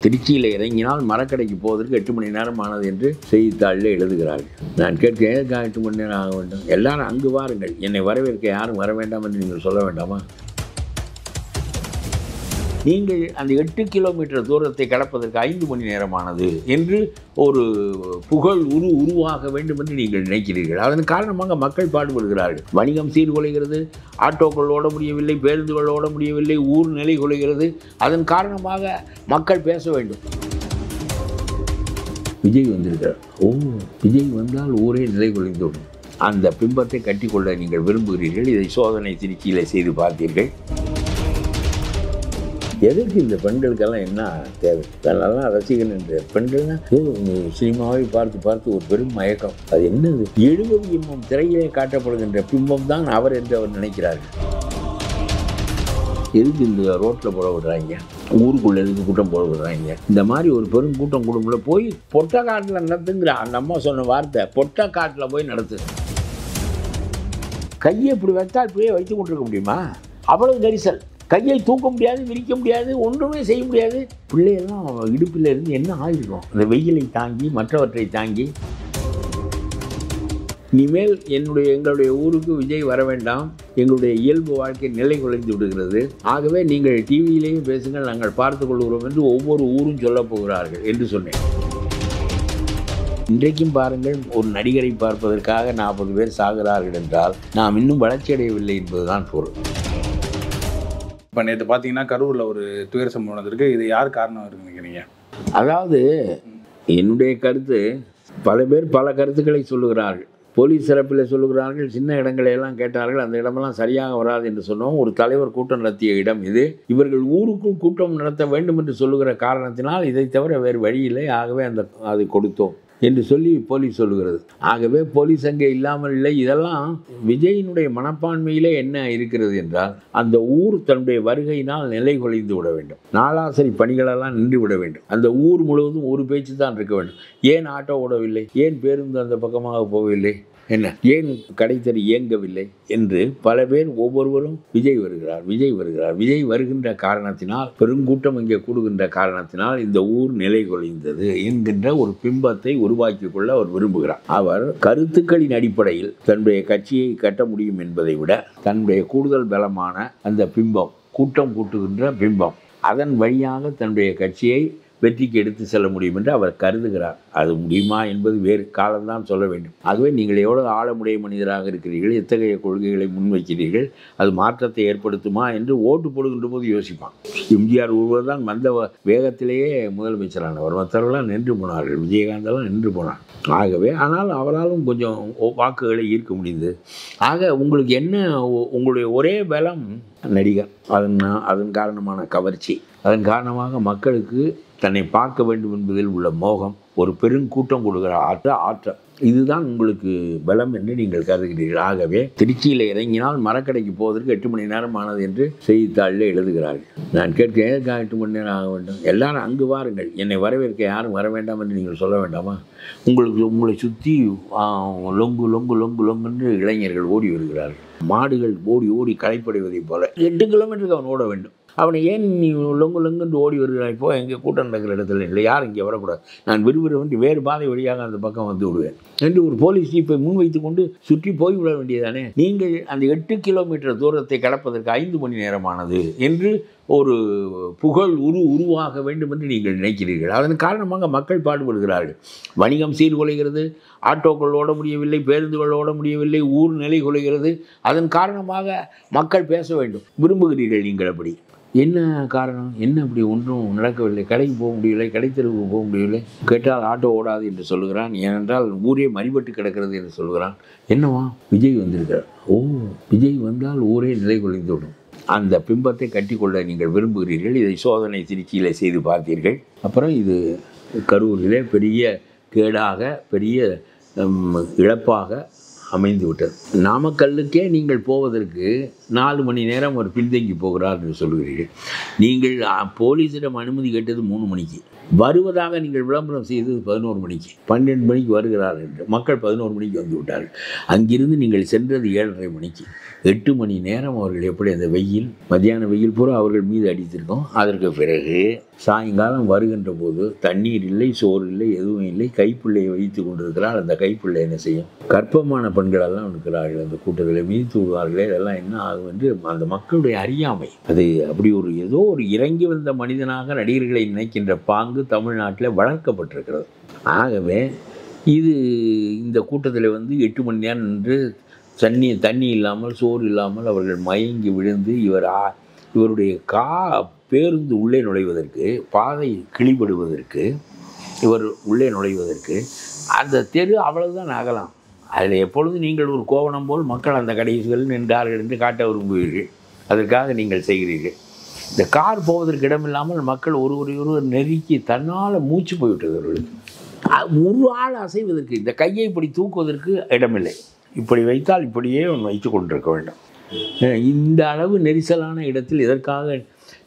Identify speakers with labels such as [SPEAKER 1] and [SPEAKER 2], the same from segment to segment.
[SPEAKER 1] திருச்சியில் இறங்கினால் மரக்கடைக்கு போவதற்கு 8 மணி நேரம் ஆனது என்று செய்தித்தாளில் எழுதுகிறார்கள். நான் கேட்கிறேன், எதுக்காக 8 மணி நேரம் ஆக வேண்டும்? எல்லாரும் அங்கு வாருங்கள், என்னை வரவேற்க யாரும் வர வேண்டாம் என்று நீங்கள் சொல்ல வேண்டாமா? நீங்கள் அந்த 8 கிலோமீட்டர் தூரத்தை கடப்பதற்கு 5 மணி நேரமானது என்று ஒரு புகழ் உருவாக வேண்டும் என்று நீங்கள் நினைக்கிறீர்கள். அதன் காரணமாக மக்கள் பாடுபடுகிறார்கள். வணிகம் சீர்குலைகிறது, ஆட்டோக்கள் ஓட முடியவில்லை, பேருந்துகள் ஓட முடியவில்லை, ஊர் நிலை குலைகிறது. அதன் காரணமாக மக்கள் பேச வேண்டும். விஜய் வந்திருக்கிறார். விஜய் வந்தால் ஊரே நிலை குலைந்துவிடும். அந்த பிம்பத்தை கட்டிக்கொள்ள நீங்கள் விரும்புகிறீர்கள். இதை சோதனை திருச்சியில் செய்து பார்த்தீர்கள். எதுக்கு இந்த பெண்களுக்கெல்லாம் என்ன தேவை? அதனால ரசிகன் என்ற பெண்கள்னா சினிமாவை பார்த்து பார்த்து ஒரு பெரும் மயக்கம். அது என்னது? 70 mm திரையிலே காட்டப்படுகின்ற பிம்பம் தான் அவர் என்று அவர் நினைக்கிறார்கள். எதுக்கு இந்த ரோட்டில் போட விடுறாங்க? ஊருக்குள்ள எதுக்கு கூட்டம் போட விடுறாங்க? இந்த மாதிரி ஒரு பெரும் கூட்டம் குடும்பல போய் பொட்டை காட்டில் நடத்துங்கிற அந்த அம்மா சொன்ன வார்த்தை, பொட்டை காட்டில் போய் நடத்து. கையை இப்படி வைத்தா இப்படியே வைத்து கொண்டிருக்க முடியுமா? அவ்வளவு நெரிசல். கையை தூக்க முடியாது, விரிக்க முடியாது, ஒன்றுமே செய்ய முடியாது. பிள்ளையெல்லாம் இடுப்பில் இருந்து என்ன ஆகிருக்கும்? அந்த வெயிலை தாங்கி, மற்றவற்றை தாங்கி. இனிமேல் எங்களுடைய ஊருக்கு விஜய் வர வேண்டாம், எங்களுடைய இயல்பு வாழ்க்கை நிலை குலைந்து விடுகிறது. ஆகவே நீங்கள் டிவியிலேயும் பேசுங்கள், நாங்கள் பார்த்து கொள்கிறோம் என்று ஒவ்வொரு ஊரும் சொல்ல போகிறார்கள் என்று சொன்னேன். இன்றைக்கும் பாருங்கள், ஒரு நடிகரை பார்ப்பதற்காக 40 பேர் சாகிறார்கள் என்றால் நாம் இன்னும் வளர்ச்சியடையவில்லை என்பதுதான் பொருள்.
[SPEAKER 2] இப்போ நேற்று பார்த்தீங்கன்னா கரூரில் ஒரு துயர சம்பவம் நடந்திருக்கு. இது யார் காரணம் இருக்குன்னு நினைக்கிறீங்க?
[SPEAKER 1] அதாவது என்னுடைய கருத்து, பல பேர் பல கருத்துக்களை சொல்லுகிறார்கள். போலீஸ் சிறப்பில் சொல்லுகிறார்கள், சின்ன இடங்களையெல்லாம் கேட்டார்கள், அந்த இடமெல்லாம் சரியாக வராது என்று சொன்னோம். ஒரு தலைவர் கூட்டம் நடத்திய இடம் இது. இவர்கள் ஊருக்குள் கூட்டம் நடத்த வேண்டும் என்று சொல்லுகிற காரணத்தினால் இதை தவிர வேறு வழி இல்லை. ஆகவே அதை கொடுத்தோம் என்று சொல்லி போலீஸ் சொல்லுகிறது. ஆகவே போலீஸ் அங்கே இல்லாமல் இல்லை. இதெல்லாம் விஜயினுடைய மனப்பான்மையிலே என்ன இருக்கிறது என்றால், அந்த ஊர் தன்னுடைய வருகையினால் நிலை குலைந்து விட வேண்டும், நாளாசரி பணிகளெல்லாம் நின்று விட வேண்டும். அந்த ஊர் முழுவதும் ஒரு பேச்சு தான் இருக்க வேண்டும். ஏன் ஆட்டோ ஓடவில்லை? ஏன் பேருந்து அந்த பக்கமாக போகவில்லை? என்ன, ஏன் கடைத்தறி இயங்கவில்லை என்று பல பேர் ஒவ்வொருவரும் விஜய் வருகிறார், விஜய் வருகிறார். விஜய் வருகின்ற காரணத்தினால், பெருங்கூட்டம் இங்கே கூடுகின்ற காரணத்தினால் இந்த ஊர் நிலை குலைந்தது என்கின்ற ஒரு பிம்பத்தை உருவாக்கி கொள்ள அவர் விரும்புகிறார். அவர் கருத்துக்களின் அடிப்படையில் தன்னுடைய கட்சியை கட்ட முடியும் என்பதை விட, தன்னுடைய கூடுதல் பலமான அந்த பிம்பம், கூட்டம் கூட்டுகின்ற பிம்பம், அதன் வழியாக தன்னுடைய கட்சியை வெற்றிக்கு எடுத்து செல்ல முடியும் என்று அவர் கருதுகிறார். அது முடியுமா என்பது வேறு காலம்தான் சொல்ல வேண்டும். ஆகவே நீங்கள் எவ்வளவு ஆழமுடைய மனிதராக இருக்கிறீர்கள், எத்தகைய கொள்கைகளை முன்வைக்கிறீர்கள், அது மாற்றத்தை ஏற்படுத்துமா என்று ஓட்டு போடுகின்ற போது யோசிப்பான். எம்ஜிஆர் ஒருவர் தான் வந்த வேகத்திலேயே முதலமைச்சரானவர், மற்றவர்களாம் நின்று போனார்கள், விஜயகாந்தெல்லாம் நின்று போனார். ஆகவே ஆனால் அவராலும் கொஞ்சம் வாக்குகளை ஈர்க்க முடிந்தது. ஆக உங்களுக்கு என்ன, உங்களுடைய ஒரே பலம் நடிகர், அதன் காரணமான கவர்ச்சி, அதன் காரணமாக மக்களுக்கு தன்னை பார்க்க வேண்டும் என்பதில் உள்ள மோகம், ஒரு பெருங்கூட்டம் கொடுக்கிற ஆற்றல், இதுதான் உங்களுக்கு பலம் என்று நீங்கள் கருதுகிறீர்கள். ஆகவே திருச்சியில் இறங்கினால் மரக்கடைக்கு போவதற்கு 8 மணி நேரம் ஆனது என்று செய்தித்தாளில் எழுதுகிறார்கள். நான் கேட்கிறேன், எதுக்காக 8 மணி நேரம் ஆக வேண்டும்? எல்லாரும் அங்கு வாருங்கள், என்னை வரவேற்க யாரும் வர வேண்டாம் என்று நீங்கள் சொல்ல வேண்டாமா? உங்களை சுற்றி லொங்கு லொங்கு லொங்கு லொங்குன்னு இளைஞர்கள் ஓடி வருகிறார்கள். மாடுகள் ஓடி ஓடி களைப்படைவதைப் போல 8 கிலோமீட்டருக்கு அவன் ஓட வேண்டும். அவனை ஏன் நீ லொங்கு லொங்குன்னு ஓடி வருகிறாய்? இப்போ எங்கே கூட்டம் நடக்கிற இடத்துல இல்லை, யாரும் இங்கே வரக்கூடாது, நான் விரும்புகிறவன் வேறு பாதை வழியாக அந்த பக்கம் வந்து விடுவேன் என்று ஒரு போலீஸ் ஜீப்பை முன்வைத்து கொண்டு சுற்றி போய்விட வேண்டியதானே? நீங்கள் அந்த 8 கிலோமீட்டர் தூரத்தை கடப்பதற்கு 5 மணி நேரமானது என்று ஒரு புகழ் உருவாக வேண்டும் என்று நீங்கள் நினைக்கிறீர்கள். அதன் காரணமாக மக்கள் பாடுபடுகிறார்கள். வணிகம் சீர்குலைகிறது, ஆட்டோக்கள் ஓட முடியவில்லை, பேருந்துகள் ஓட முடியவில்லை, ஊர் நிலை குலைகிறது. அதன் காரணமாக மக்கள் பேச வேண்டும் விரும்புகிறீர்கள். நீங்கள் அப்படி என்ன காரணம்? என்ன அப்படி ஒன்றும் நடக்கவில்லை? கடைக்கு போக முடியவில்லை, கடைத்தெருவுக்கு போக முடியவில்லை. கேட்டால் ஆட்டோ ஓடாது என்று சொல்கிறான். ஏனென்றால் ஊரே மறிபட்டு கிடக்கிறது என்று சொல்கிறான். என்னவா? விஜய் வந்திருக்கிறார். விஜய் வந்தால் ஊரே நிலை குலைந்துவிடும். அந்த பிம்பத்தை கட்டிக்கொள்ள நீங்கள் விரும்புகிறீர்கள். இதை சோதனை திருச்சியில் செய்து பார்த்தீர்கள். அப்புறம் இது கரூரிலே பெரிய கேடாக, பெரிய இழப்பாக அமைந்து விட்டது. நாமக்கல்லுக்கே நீங்கள் போவதற்கு 4 மணி நேரம் அவர் பின்தங்கி போகிறார் என்று சொல்கிறீர்கள். நீங்கள் போலீஸிடம் அனுமதி கேட்டது 3 மணிக்கு, வருவதாக நீங்கள் விளம்பரம் செய்தது 11 மணிக்கு, 12 மணிக்கு வருகிறார் என்று மக்கள் 11 மணிக்கு வந்து விட்டார்கள். அங்கிருந்து நீங்கள் சென்றது 7:30 மணிக்கு. 8 மணி நேரம் அவர்கள் எப்படி அந்த வெயில், மத்தியான வெயில் பூரா அவர்கள் மீது அடித்திருக்கோம். அதற்கு பிறகு சாயங்காலம் வருகின்ற போது தண்ணீர் இல்லை, சோறு இல்லை, எதுவும் இல்லை. கைப்பிள்ளையை வைத்து கொண்டிருக்கிறாள். அந்த கைப்பிள்ளை என்ன செய்யும்? கர்ப்பமான பெண்களெல்லாம் இருக்கிறார்கள் அந்த கூட்டத்தில், மீது விடுவார்களே, இதெல்லாம் என்ன ஆகும் என்று அந்த மக்களுடைய அறியாமை. அது அப்படி ஒரு ஏதோ ஒரு இறங்கி வந்த மனிதனாக நடிகர்களை நினைக்கின்ற பாங்கு தமிழ்நாட்டில் வளர்க்கப்பட்டிருக்கிறது. ஆகவே இது இந்த கூட்டத்தில் 8 மணி நேரம் நின்று தண்ணி இல்லாமல், சோறு இல்லாமல் அவர்கள் மயங்கி விழுந்து இவருடைய பேருந்து உள்ளே நுழைவதற்கு, பாதை கிழிபடுவதற்கு, இவர் உள்ளே நுழைவதற்கு அந்த தெரு அவ்வளவுதான் அகலாம். அதில் எப்பொழுதும் நீங்கள் ஒரு கோவணம் போல் மக்கள் அந்த கடைசிகள் நின்றார்கள் என்று காட்ட விரும்புவீர்கள். அதற்காக நீங்கள் செய்கிறீர்கள். இந்த கார் போவதற்கு இடமில்லாமல் மக்கள் ஒருவர் நெருக்கி தன்னால் மூச்சு போய்விட்டது அவர்களுக்கு. ஒரு ஆள் அசைவதற்கு, இந்த கையை இப்படி தூக்குவதற்கு இடமில்லை. இப்படி வைத்தால் இப்படியே வைத்து கொண்டிருக்க வேண்டும். இந்த அளவு நெரிசலான இடத்தில் இதற்காக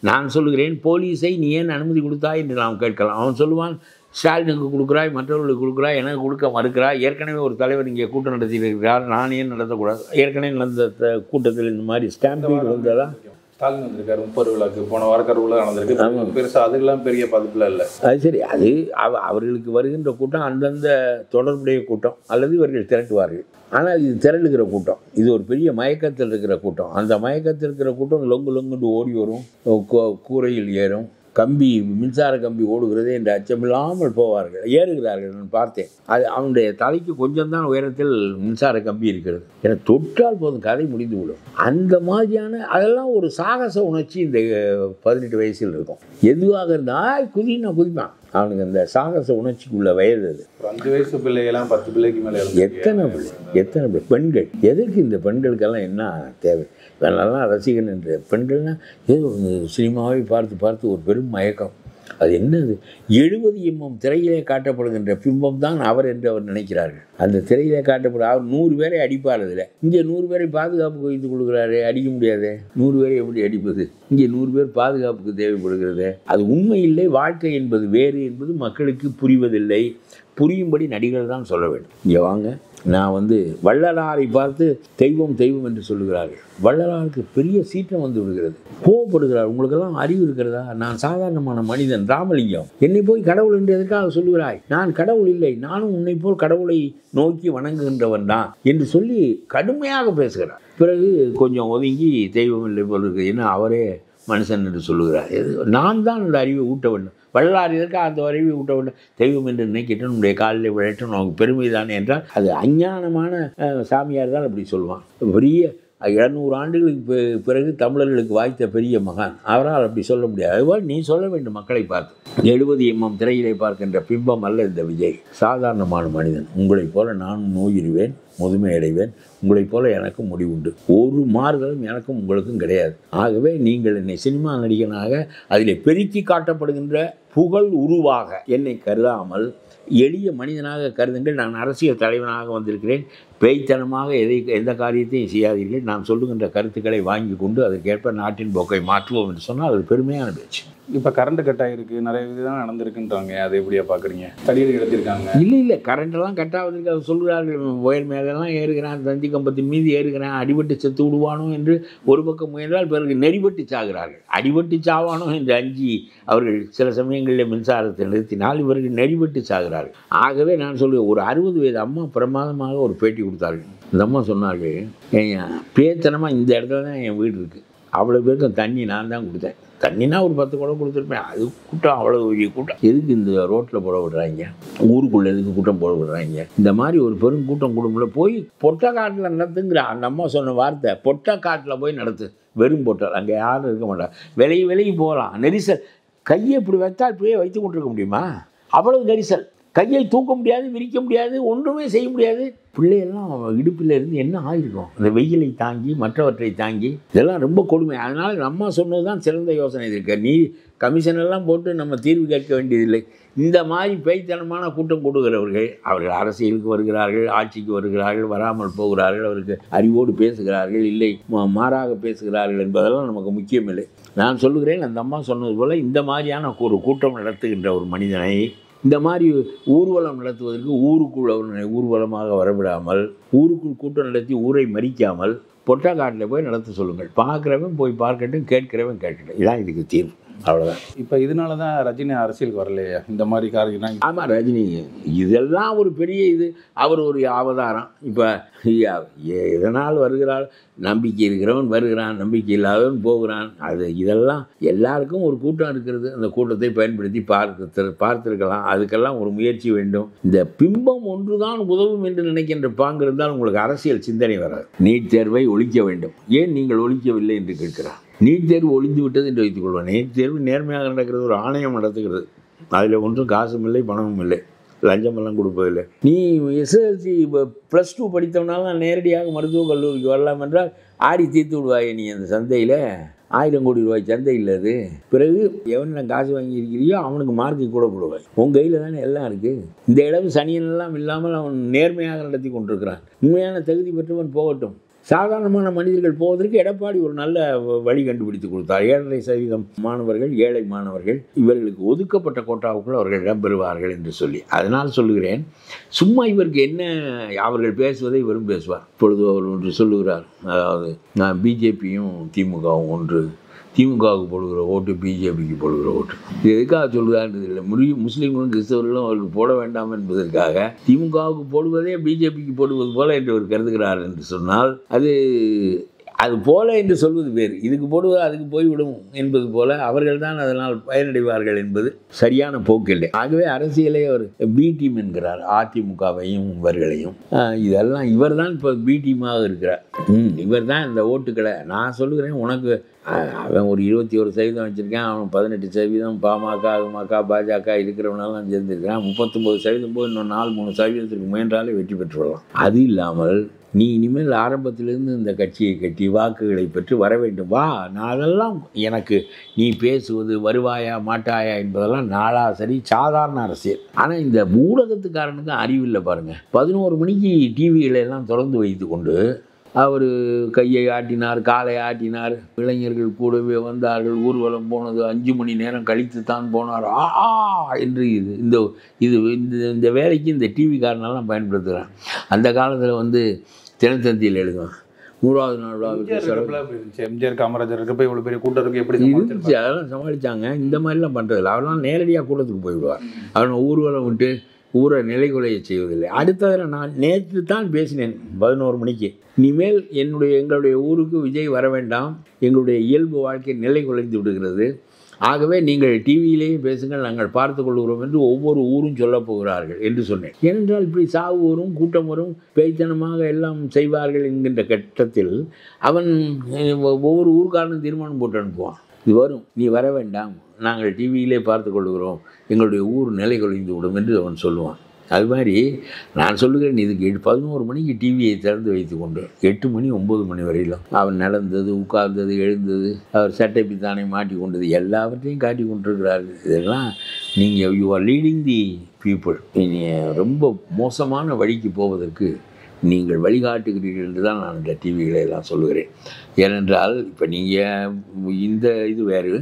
[SPEAKER 1] நான் சொல்லுகிறேன், போலீஸை நீ ஏன் அனுமதி கொடுத்தாய் என்று நாம் கேட்கலாம். அவன் சொல்லுவான், ஸ்டாலினுக்கு கொடுக்குறாய், மற்றவர்களுக்கு கொடுக்குறாய், எனக்கு கொடுக்க மறுக்கிறாய். ஏற்கனவே ஒரு தலைவர் இங்கே கூட்டம் நடத்தியிருக்கிறார், நான் ஏன் நடத்தக்கூடாது? ஏற்கனவே நடந்த கூட்டத்தில் இந்த மாதிரி ஸ்டாம்பீடு வந்ததா?
[SPEAKER 2] ஸ்டாலின் வந்திருக்காரு 30 விழாக்கு, போன வார கருவில் நடந்திருக்கு. பெருசாக அதுக்கெல்லாம் பெரிய பதிப்பில் இல்லை.
[SPEAKER 1] அது சரி, அது அவர்களுக்கு வருகின்ற கூட்டம் அந்தந்த தொடர்புடைய கூட்டம், அல்லது இவர்கள் திரட்டுவார்கள். ஆனால் இது திரளுகிற கூட்டம், இது ஒரு பெரிய மயக்கத்தில் இருக்கிற கூட்டம். அந்த மயக்கத்தில் இருக்கிற கூட்டம் லொங்குன்னு ஓடி வரும், கூரையில் ஏறும், மின்சார கம்பி ஓடுகிறதே என்று அச்சமில்லாமல் போவார்கள், ஏறுகிறார்கள். நான் பார்த்தேன். அது அவனுடைய தலைக்கு கொஞ்சம் தான் உயரத்தில் மின்சார கம்பி இருக்கிறது. என தொற்றால் போதும் கதை முடிந்து விடும். அந்த மாதிரியான அதெல்லாம் ஒரு சாகச உணர்ச்சி இந்த 18 வயசில் இருக்கும். எதுவாக இருந்தால் குதிப்பான். அவனுக்கு அந்த சாகச உணர்ச்சிக்குள்ள வயது அது.
[SPEAKER 2] 5 வயசு பிள்ளைகள்லாம் 10 பிள்ளைக்கு மேலே
[SPEAKER 1] எத்தனை பிள்ளை பெண்கள். எதற்கு இந்த பெண்களுக்கெல்லாம் என்ன தேவை? நல்லா ரசிகன் என்ற பெண்கள்னால் ஏதோ சினிமாவை பார்த்து ஒரு பெரும் மயக்கம். அது என்னது? 70 mm திரையிலே காட்டப்படுகின்ற பிம்பம் தான் அவர் என்று அவர் நினைக்கிறார்கள். அந்த திரையிலே காட்டப்படும் அவர் 100 பேரை அடிப்பார். அதில் இங்கே 100 பேரை பாதுகாப்புக்கு வைத்துக் கொள்கிறாரு, அடிக்க முடியாது. 100 பேரை எப்படி அடிப்பது? இங்கே 100 பேர் பாதுகாப்புக்கு தேவைப்படுகிறது. அது உண்மை இல்லை. வாழ்க்கை என்பது வேறு என்பது மக்களுக்கு புரிவதில்லை. புரியும்படி நடிகர்கள் தான் சொல்ல வேண்டும். இங்கே வாங்க, நான் வள்ளலாரை பார்த்து தெய்வம் என்று சொல்லுகிறார்கள். வள்ளலாருக்கு பெரிய சீற்றம் வந்து விடுகிறது, கோவப்படுகிறார். உங்களுக்கெல்லாம் அறிவு இருக்கிறதா? நான் சாதாரணமான மனிதன், ராமலிங்கம். என்னை போய் கடவுள் என்று எதற்காக சொல்லுகிறாய்? நான் கடவுள் இல்லை, நானும் உன்னை போல் கடவுளை நோக்கி வணங்குகின்றவன் தான் என்று சொல்லி கடுமையாக பேசுகிறார். பிறகு கொஞ்சம் ஒதுங்கி தெய்வம் இல்லை போல் இருக்குது, ஏன்னா அவரே மனுஷன் என்று சொல்லுகிறார். நான் தான் அந்த அறிவை ஊட்ட வேண்டும். வள்ளலார் இதற்காக அந்த அறிவை ஊட்ட வேண்டும். தெய்வம் என்று நினைக்கிட்டு நம்முடைய காலில் விளையாட்டும் நமக்கு பெருமை தானே என்றால் அது அஞ்ஞானமான சாமியார் தான் அப்படி சொல்லுவான். பெரிய 200 ஆண்டுகளுக்கு பிறகு தமிழர்களுக்கு வாய்த்த பெரிய மகான், அவரால் அப்படி சொல்ல முடியாது. அதுபோல் நீ சொல்ல வேண்டும் மக்களை பார்த்து. 70 mm திரையிலே பார்க்கின்ற பிம்பம் அல்ல இந்த விஜய். சாதாரணமான மனிதன். உங்களைப் போல நானும் நோயிருவேன், முதுமை அடைவேன். உங்களைப் போல எனக்கும் முடிவுண்டு. ஒரு மாறுதலும் எனக்கும் உங்களுக்கும் கிடையாது. ஆகவே நீங்கள் என்னை சினிமா நடிகனாக அதிலே பெருக்கி காட்டப்படுகின்ற புகழ் உருவாக என்னை கருதாமல் எளிய மனிதனாக கருதுங்கள். நான் அரசியல் தலைவனாக வந்திருக்கிறேன். பேய்த்தனமாக எந்த காரியத்தையும் செய்யாதீர்கள். நாம் சொல்லுகின்ற கருத்துக்களை வாங்கி கொண்டு அதற்கேற்ப நாட்டின் போக்கை மாற்றுவோம் என்று சொன்னால் அது பெருமையான பேச்சு.
[SPEAKER 2] இப்போ கரண்ட் கட் ஆகிருக்கு, நிறைய இதுதான் நடந்திருக்குன்றாங்க. அதை எப்படியா பார்க்குறீங்க? தடியில் எடுத்திருக்காங்க.
[SPEAKER 1] இல்லை கரண்டெல்லாம் கட் ஆகுதுக்கு அவர் சொல்கிறார்கள். ஒயர் மேலெல்லாம் ஏறுகிறான், தந்தி கம்பத்தின் மீது ஏறுகிறான், அடிபட்டு செத்து விடுவானோ என்று ஒரு பக்கம் முயன்றால் பிறகு நெறிபட்டு சாகிறார்கள். அடிபட்டு சாவானோ என்று அஞ்சி அவர்கள் சில சமயங்களில் மின்சாரத்தை நிறுத்தினால் இவர்கள் நெறிபட்டு சாகிறார்கள். ஆகவே நான் சொல்லுவேன், ஒரு 60 வயது அம்மா பிரமாதமாக ஒரு பேட்டி கொடுத்தார்கள். இந்த அம்மா சொன்னார்கள், என் பேத்தனமாக இந்த இடத்துல தான் என் வீடு இருக்குது, அவ்வளோ பேருக்கும் தண்ணி நான் தான் கொடுத்தேன். தண்ணினா ஒரு 10 குடம் கொடுத்துருப்பேன். அது கூட்டம் அவ்வளோ பெரிய கூட்டம். எதுக்கு இந்த ரோட்டில் போட விடுறாங்க? ஊருக்குள்ளே எதுக்கு கூட்டம் போட விடுறாங்க? இந்த மாதிரி ஒரு பெரும் கூட்டம் குடும்பல போய் பொட்டக்காட்டில் நடத்துங்கிற அந்த அம்மா சொன்ன வார்த்தை, பொட்டக்காட்டில் போய் நடத்து. வெறும் பொட்டல், அங்கே யாரும் இருக்க மாட்டாங்க. விலகி போகலாம். நெரிசல். கையை இப்படி வைத்தால் இப்படியே வைத்து கொண்டிருக்க முடியுமா? அவ்வளவு நெரிசல். கையை தூக்க முடியாது, விரிக்க முடியாது, ஒன்றுமே செய்ய முடியாது. பிள்ளையெல்லாம் இடுப்பில் இருந்து என்ன ஆகிருக்கும்? அந்த வெயிலை தாங்கி மற்றவற்றை தாங்கி, இதெல்லாம் ரொம்ப கொடுமை. அதனால் நம்ம சொன்னது தான் சிறந்த யோசனை. இருக்கு நீ கமிஷனெல்லாம் போட்டு நம்ம தீர்வு கேட்க வேண்டியதில்லை. இந்த மாதிரி பேய்த்தனமான கூட்டம் கூடுகிறவர்கள் அவர்கள் அரசியலுக்கு வருகிறார்கள், ஆட்சிக்கு வருகிறார்கள், வராமல் போகிறார்கள், அவருக்கு அறிவோடு பேசுகிறார்கள், இல்லை மாறாக பேசுகிறார்கள் என்பதெல்லாம் நமக்கு முக்கியமில்லை. நான் சொல்லுகிறேன், அந்த அம்மா சொன்னது போல் இந்த மாதிரியான ஒரு கூட்டம் நடத்துகின்ற ஒரு மனிதனை இந்த மாதிரி ஊர்வலம் நடத்துவதற்கு ஊருக்குள் ஊர்வலமாக வரவிடாமல், ஊருக்குள் கூட்டம் நடத்தி ஊரை மறிக்காமல் பொட்டக்காட்டில் போய் நடத்த சொல்லுங்கள். பார்க்குறவன் போய் பார்க்கட்டும், கேட்கிறவன் கேட்கட்டும். இதான் இதுக்கு தீர்வு. அவ்வளோதான்.
[SPEAKER 2] இப்போ இதனால தான் ரஜினி அரசியலுக்கு வரலையா இந்த மாதிரி காரணம்?
[SPEAKER 1] ஆமாம், ரஜினி இதெல்லாம் ஒரு பெரிய இது. அவர் ஒரு அவதாரம். இப்போ எதனால் வருகிறாள், நம்பிக்கை இருக்கிறவன் வருகிறான், நம்பிக்கை இல்லாதவன் போகிறான். இதெல்லாம் எல்லாருக்கும் ஒரு கூட்டம் இருக்கிறது. அந்த கூட்டத்தை பயன்படுத்தி பார்த்திருக்கலாம். அதுக்கெல்லாம் ஒரு முயற்சி வேண்டும். இந்த பிம்பம் ஒன்றுதான் உதவும் என்று நினைக்கின்ற பாங்கு இருந்தால் உங்களுக்கு அரசியல் சிந்தனை வராது. நீட் தேர்வை ஒழிக்க வேண்டும், ஏன் நீங்கள் ஒழிக்கவில்லை என்று கேட்கிறார். நீட் தேர்வு ஒழிந்து விட்டது என்று வைத்துக்கொள்வோம். நீட் தேர்வு நேர்மையாக நடக்கிறது, ஒரு ஆணையம் நடத்துகிறது. அதில் ஒன்றும் காசும் இல்லை, பணமும் இல்லை, லஞ்சமெல்லாம் கொடுப்பதில்லை. நீ எஸ்எஸ்எல்சி +2 படித்தவனாலும் நேரடியாக மருத்துவக் கல்லூரிக்கு வரலாம் என்றால் ஆடி தீர்த்து விடுவாயே நீ. அந்த சந்தையில் 1000 கோடி ரூபாய் சந்தை இல்லது. பிறகு எவன காசு வாங்கியிருக்கிறியோ அவனுக்கு மார்க்கு கூட போடுவாய். உன் கையில் தானே எல்லாம் இருக்குது. இந்த இடம் சனியெல்லாம் இல்லாமல் அவன் நேர்மையாக நடத்தி கொண்டிருக்கிறான். உண்மையான தகுதி பெற்றவன் போகட்டும். சாதாரணமான மனிதர்கள் போவதற்கு எடப்பாடி ஒரு நல்ல வழி கண்டுபிடித்து கொடுத்தார். 7.5% மாணவர்கள், ஏழை மாணவர்கள், இவர்களுக்கு ஒதுக்கப்பட்ட கோட்டாவுக்குள் அவர்கள் இடம்பெறுவார்கள் என்று சொல்லி. அதனால் சொல்லுகிறேன், சும்மா இவருக்கு என்ன, அவர்கள் பேசுவதை இவரும் பேசுவார். இப்பொழுது அவர் ஒன்று சொல்லுகிறார், அதாவது நான் பிஜேபியும் திமுகவும் ஒன்று, திமுகவுக்கு போடுகிற ஓட்டு பிஜேபிக்கு போடுகிற ஓட்டு. இது எதுக்காக சொல்லுகிறான்றது இல்லை. முஸ்லீம்களும் கிறிஸ்தவர்களும் அவருக்கு போட வேண்டாம் என்பதற்காக திமுகவுக்கு போடுவதே பிஜேபிக்கு போடுவது போல என்று அவர் கருதுகிறார் என்று சொன்னால் அது போல என்று சொல்வது வேறு. இதுக்கு போடுவது அதுக்கு போய்விடும் என்பது போல அவர்கள் தான் அதனால் பயனடைவார்கள் என்பது சரியான போக்கில்லை. ஆகவே அரசியலை அவர் பி டீம் என்கிறார். அதிமுகவையும் இவர்களையும். இதெல்லாம் இவர் தான் இப்போ பி டீமாக இருக்கிறார். இவர் தான் இந்த ஓட்டுக்களை. நான் சொல்லுகிறேன், உனக்கு அவன் ஒரு 21% வச்சுருக்கான், அவன் 18% பாமக, அமக, பாஜக இருக்கிறவனாலாம் சேர்ந்துருக்கிறான். 39% போய் இன்னும் 4-3% முயன்றாலே வெற்றி பெற்றுவிடலாம். அது இல்லாமல் நீ இனிமேல் ஆரம்பத்திலிருந்து இந்த கட்சியை கட்டி வாக்குகளை பெற்று வர வேண்டும். வா, நான் அதெல்லாம் எனக்கு நீ பேசுவது வருவாயா மாட்டாயா என்பதெல்லாம் நாளா சரி, சாதாரண அரசியல். ஆனால் இந்த ஊடகத்துக்காரனுக்கு அறிவில்லை பாருங்கள். 11 மணிக்கு டிவிகளை எல்லாம் திறந்து வைத்து கொண்டு அவர் கையை ஆட்டினார், காலை ஆட்டினார். இளைஞர்கள் கூடவே வந்தார்கள். ஊர்வலம் போனது 5 மணி நேரம் கழித்து தான் போனார். என்று இந்த வேலைக்கு இந்த டிவிக்காரனெல்லாம் பயன்படுத்துகிறான். அந்த காலத்தில் தினத்தந்தியில் எழுதுவான், 100வது நாள்
[SPEAKER 2] எம்ஜிஆர் காமராஜர் இருக்கப்போ இவ்வளோ பெரிய கூட்டம் இருக்கு, எப்படி
[SPEAKER 1] இருந்துச்சு, அதெல்லாம் சமாளித்தாங்க. இந்த மாதிரிலாம் பண்ணுறதில்ல. அவரெல்லாம் நேரடியாக கூட்டத்துக்கு போயிடுவார். அவனை ஊர்வலம் விட்டு ஊரை நிலைகுலைய செய்வதில்லை. அடுத்ததில் நான் நேற்று தான் பேசினேன் 11 மணிக்கு, இனிமேல் எங்களுடைய ஊருக்கு விஜய் வர வேண்டாம், எங்களுடைய இயல்பு வாழ்க்கை நிலை குலைந்து விடுகிறது. ஆகவே நீங்கள் டிவியிலேயே பேசுங்கள், நாங்கள் பார்த்து கொள்கிறோம் என்று ஒவ்வொரு ஊரும் சொல்ல போகிறார்கள் என்று சொன்னேன். ஏனென்றால் இப்படி சாவு வரும், கூட்டம் வரும், பேய்த்தனமாக எல்லாம் செய்வார்கள் என்கின்ற கட்டத்தில் அவன் ஒவ்வொரு ஊருக்காரனும் தீர்மானம் போட்டு அனுப்புவான். இது வரும், நீ வர வேண்டாம், நாங்கள் டிவியிலே பார்த்து கொள்கிறோம், எங்களுடைய ஊர் நிலை குலைந்து விடும் என்று அவன் சொல்லுவான். அது மாதிரி நான் சொல்லுகிறேன், இதுக்கு 11 மணிக்கு டிவியை திறந்து வைத்து கொண்டு 8 மணி 9 மணி வரையிலும் அவன் நடந்தது, உட்கார்ந்தது, எழுந்தது, அவர் சட்டை பித்தானை மாட்டி கொண்டது எல்லாவற்றையும் காட்டி கொண்டிருக்கிறார்கள். இதெல்லாம் நீங்கள் you are leading the people. நீங்கள் ரொம்ப மோசமான வழிக்கு போவதற்கு நீங்கள் வழிகாட்டுகிறீர்கள் என்று தான் நான் இந்த டிவிகளை எல்லாம் சொல்லுகிறேன். ஏனென்றால் இப்போ நீங்கள் இது வேறு,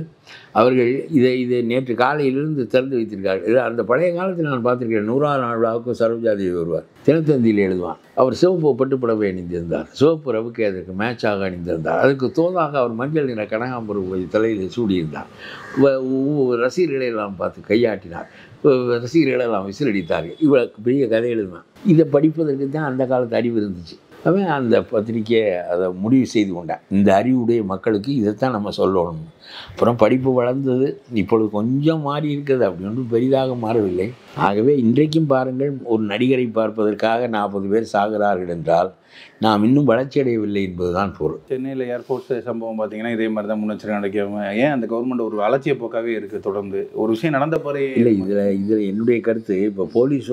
[SPEAKER 1] அவர்கள் இதை நேற்று காலையிலிருந்து திறந்து வைத்திருக்கார்கள். அந்த பழைய காலத்தில் நான் பார்த்துருக்கேன், 100வது நாள் விழாவுக்கு சரோஜாதேவி வருவார், தினத்தந்தியில் எழுதுவான். அவர் சிவப்பு பட்டுப்புடவை அணிந்திருந்தார், சிவப்பு ரவுக்கு அதற்கு மேட்சாக அணிந்திருந்தார், அதுக்கு தோதாக அவர் மஞ்சள் நிற கனகாம்பரம் தலையில் சூடியிருந்தார். ரசிகர்களை எல்லாம் பார்த்து கையாட்டினார், ரசிகர்களெல்லாம் விசிலடித்தார்கள். இவளுக்கு பெரிய கதை எழுதுவேன். இதை படிப்பதற்கு தான் அந்த காலத்து அறிவு இருந்துச்சு. அவன் அந்த பத்திரிக்கையை அதை முடிவு செய்து கொண்டான், இந்த அறிவுடைய மக்களுக்கு இதைத்தான் நம்ம சொல்லணும். அப்புறம் படிப்பு வளர்ந்தது, இப்பொழுது கொஞ்சம் மாறி இருக்கிறது, அப்படி ஒன்றும் பெரிதாக மாறவில்லை. ஆகவே இன்றைக்கும் பாருங்கள், ஒரு நடிகரை பார்ப்பதற்காக 40 பேர் சாகிறார்கள் என்றால் நாம் இன்னும் வளர்ச்சி அடையவில்லை என்பதுதான் பொருள்.
[SPEAKER 2] சென்னையில் ஏர்போர்ட் சம்பவம் பார்த்தீங்கன்னா இதே மாதிரி தான் முன்னெச்சரிக்கை நடக்காம, ஏன் அந்த கவர்மெண்ட் ஒரு அலட்சிய போக்காகவே இருக்குது தொடர்ந்து? ஒரு விஷயம் நடந்த போறே
[SPEAKER 1] இல்லை. இதில் என்னுடைய கருத்து, இப்போ போலீஸ்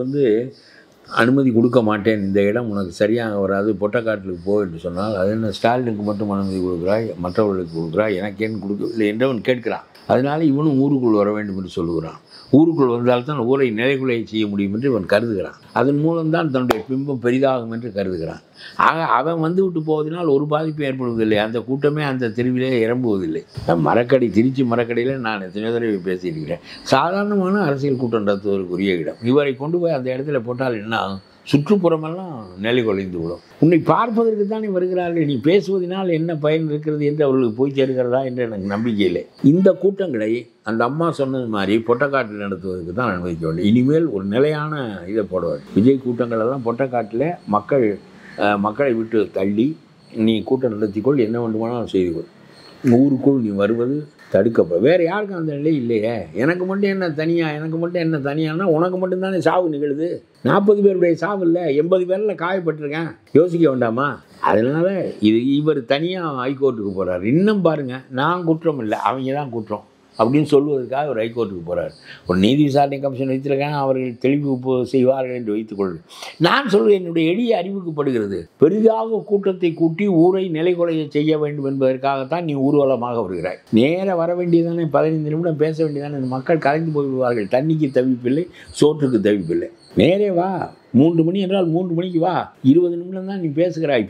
[SPEAKER 1] அனுமதி கொடுக்க மாட்டேன், இந்த இடம் உனக்கு சரியாக வராது, பொட்டக்காட்டிலுக்கு போ என்று சொன்னால், அது என்ன ஸ்டாலினுக்கு மட்டும் அனுமதி கொடுக்குறாய், மற்றவர்களுக்கு கொடுக்குறாய், எனக்கு ஏன் கொடுக்கவில்லை என்றவன் கேட்கிறான். அதனால் இவனும் ஊருக்குள் வர வேண்டும் என்று சொல்லுகிறான். ஊருக்குள் வந்தால்தான் ஊரை நிலைகுலைய செய்ய முடியும் என்று இவன் கருதுகிறான். அதன் மூலம்தான் தன்னுடைய பிம்பம் பெரிதாகும் என்று கருதுகிறான். ஆக அவன் விட்டு போவதனால் ஒரு பாதிப்பு ஏற்படுவதில்லை, அந்த கூட்டமே அந்த தெருவிலே இறம்புவதில்லை. மரக்கடை, திருச்சி மரக்கடையில் நான் எத்தனையோ தடவை பேசியிருக்கிறேன். சாதாரணமான அரசியல் கூட்டம் நடத்துவதற்குரிய இடம். இவரை கொண்டு போய் அந்த இடத்துல போட்டால் என்ன ஆகும்? சுற்றுப்புறமெல்லாம் நிலை குலைந்து விடும். உன்னை பார்ப்பதற்கு தானே வருகிறார்கள், நீ பேசுவதனால் என்ன பயன் இருக்கிறது என்று அவர்களுக்கு போய் சேர்கிறதா என்று எனக்கு நம்பிக்கை இல்லை. இந்த கூட்டங்களை அந்த அம்மா சொன்னது மாதிரி பொட்டக்காட்டில் நடத்துவதற்கு தான் அனுமதிக்க வேண்டும். இனிமேல் ஒரு நிலையான இதை போடுவார். விஜய் கூட்டங்கள் எல்லாம் பொட்டக்காட்டில் மக்களை விட்டு தள்ளி நீ கூட்டம் நடத்திக்கொள், என்ன வேண்டுமானாலும் செய்துக்கொள், ஊருக்குள் நீ வருவது தடுக்கப்படும். வேறு யாருக்கும் அந்த நிலை இல்லையே. எனக்கு மட்டும் என்ன தனியானா உனக்கு மட்டும்தானே சாவு நிகழுது. 40 பேருடைய சாவு இல்லை, 80 பேரில் காயப்பட்டிருக்கேன். யோசிக்க வேண்டாமா? அதனால் இவர் தனியாக ஹைகோர்ட்டுக்கு போகிறார். இன்னும் பாருங்கள், நான் குற்றம் இல்லை, அவங்க தான் குற்றம் அப்படின்னு சொல்லுவதற்காக ஒரு ஹைகோர்ட்டுக்கு போகிறார். ஒரு நீதி விசாரணை கமிஷன் வைத்திருக்காங்க, அவர்கள் தெளிவு செய்வார்கள் என்று வைத்துக்கொள்கிறேன். நான் சொல்வேன், என்னுடைய எளிய அறிவுக்குப்படுகிறது, பெரிதாக கூட்டத்தை கூட்டி ஊரை நிலைகுலைய செய்ய வேண்டும் என்பதற்காகத்தான் நீ ஊர்வலமாக வருகிறாய். நேர வர வேண்டியதானே, 15 நிமிடம் பேச வேண்டியதானே. மக்கள் கலைந்து போய்விடுவார்கள். தண்ணிக்கு தவிப்பில்லை, சோற்றுக்கு தவிப்பில்லை. நேரே வா, 3 மணி என்றால் 3 மணிக்கு வா. 20 நிமிடம் தான் நீ பேசுகிறாய்,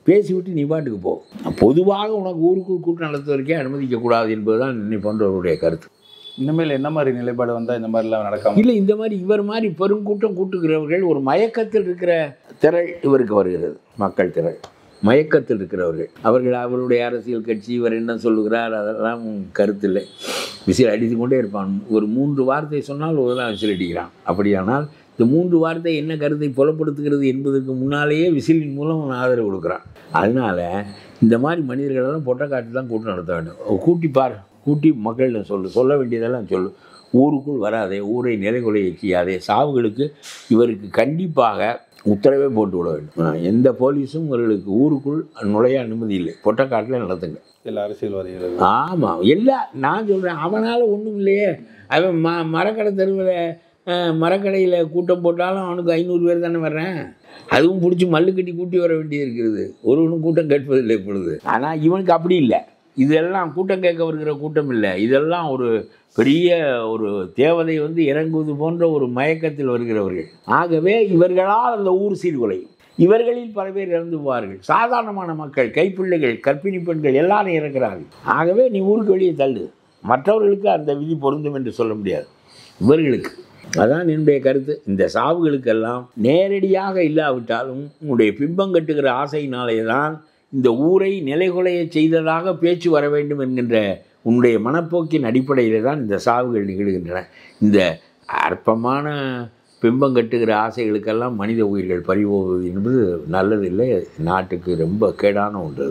[SPEAKER 1] பேசிவிட்டு நீ பாட்டுக்கு போ. பொதுவாக உனக்கு ஊருக்குள் கூட்டம் நடத்துவதற்கே அனுமதிக்கக்கூடாது என்பதுதான் என்னை போன்றவருடைய கருத்து.
[SPEAKER 2] இனிமேல் என்ன மாதிரி நிலைப்பாடு வந்தால் இந்த மாதிரிலாம் நடக்காம
[SPEAKER 1] இல்லை, இந்த மாதிரி இவர் மாதிரி பெருங்கூட்டம் கூட்டுகிறவர்கள் ஒரு மயக்கத்தில் இருக்கிற திரள் இவருக்கு வருகிறது. மக்கள் திரள் மயக்கத்தில் இருக்கிறவர்கள், அவருடைய அரசியல் கட்சி, இவர் என்ன சொல்லுகிறார் அதெல்லாம் கருத்தில்லை. விசில் அடித்து கொண்டே இருப்பான். ஒரு 3 வார்த்தை சொன்னால் ஒரு தான் விசில் அடிக்கிறான். அப்படியானால் இந்த 3 வார்த்தை என்ன கருத்தை புலப்படுத்துகிறது என்பதற்கு முன்னாலேயே விசிலின் மூலம் அவன் ஆதரவு கொடுக்குறான். அதனால் இந்த மாதிரி மனிதர்களெல்லாம் பொட்டக்காட்டு தான் கூட்டம் நடத்த வேண்டும். கூட்டி மக்களிடம் சொல்ல வேண்டியதெல்லாம் சொல்லு. ஊருக்குள் வராதே, ஊரை நிலைகுலைய செய்யாதே. சாவுகளுக்கு இவருக்கு கண்டிப்பாக உத்தரவே போட்டு விட வேண்டும். எந்த போலீஸும் இவர்களுக்கு ஊருக்குள் நுழைய அனுமதி இல்லை. பொட்டக்காட்டில் நடத்துங்க
[SPEAKER 2] எல்லா அரசியல்வாதிகள்.
[SPEAKER 1] ஆமாம், நான் சொல்கிறேன், அவனால் ஒன்றும் இல்லையே. அவன் மரக்கடை தெருவில் மரக்கடையில் கூட்டம் போட்டாலும் அவனுக்கு 500 பேர் தானே வர்றேன். அதுவும் பிடிச்சி மல்லு கட்டி கூட்டி வர வேண்டியது இருக்கிறது. ஒருவனும் கூட்டம் கேட்பதில்லை இப்பொழுது. ஆனால் இவனுக்கு அப்படி இல்லை. இதெல்லாம் கூட்டம் கேட்க வருகிற கூட்டம் இல்லை. இதெல்லாம் ஒரு பெரிய ஒரு தேவதை இறங்குவது போன்ற ஒரு மயக்கத்தில் வருகிறவர்கள். ஆகவே இவர்களால் அந்த ஊர் சீர்குலையும். இவர்களில் பல பேர் இறந்து போவார்கள். சாதாரணமான மக்கள், கைப்பிள்ளைகள், கர்ப்பிணி பெண்கள் எல்லாரும் இறக்கிறார்கள். ஆகவே நீ ஊருக்கு வெளியே தள்ளு. மற்றவர்களுக்கு அந்த விதி பொருந்தும் என்று சொல்ல முடியாது, இவர்களுக்கு. அதான் என்னுடைய கருத்து. இந்த சாவுகளுக்கெல்லாம் நேரடியாக இல்லாவிட்டாலும் உன்னுடைய பிம்பம் கட்டுகிற ஆசையினாலே தான் இந்த ஊரை நிலைகுலைய செய்ததாக பேச்சு வர வேண்டும் என்கின்ற உன்னுடைய மனப்போக்கின் அடிப்படையில் தான் இந்த சாவுகள் நிகழ்கின்றன. இந்த அற்பமான பிம்பம் கட்டுகிற ஆசைகளுக்கெல்லாம் மனித உயிர்கள் பறிபோவது என்பது நல்லதில்லை. நாட்டுக்கு ரொம்ப கேடான ஒன்று.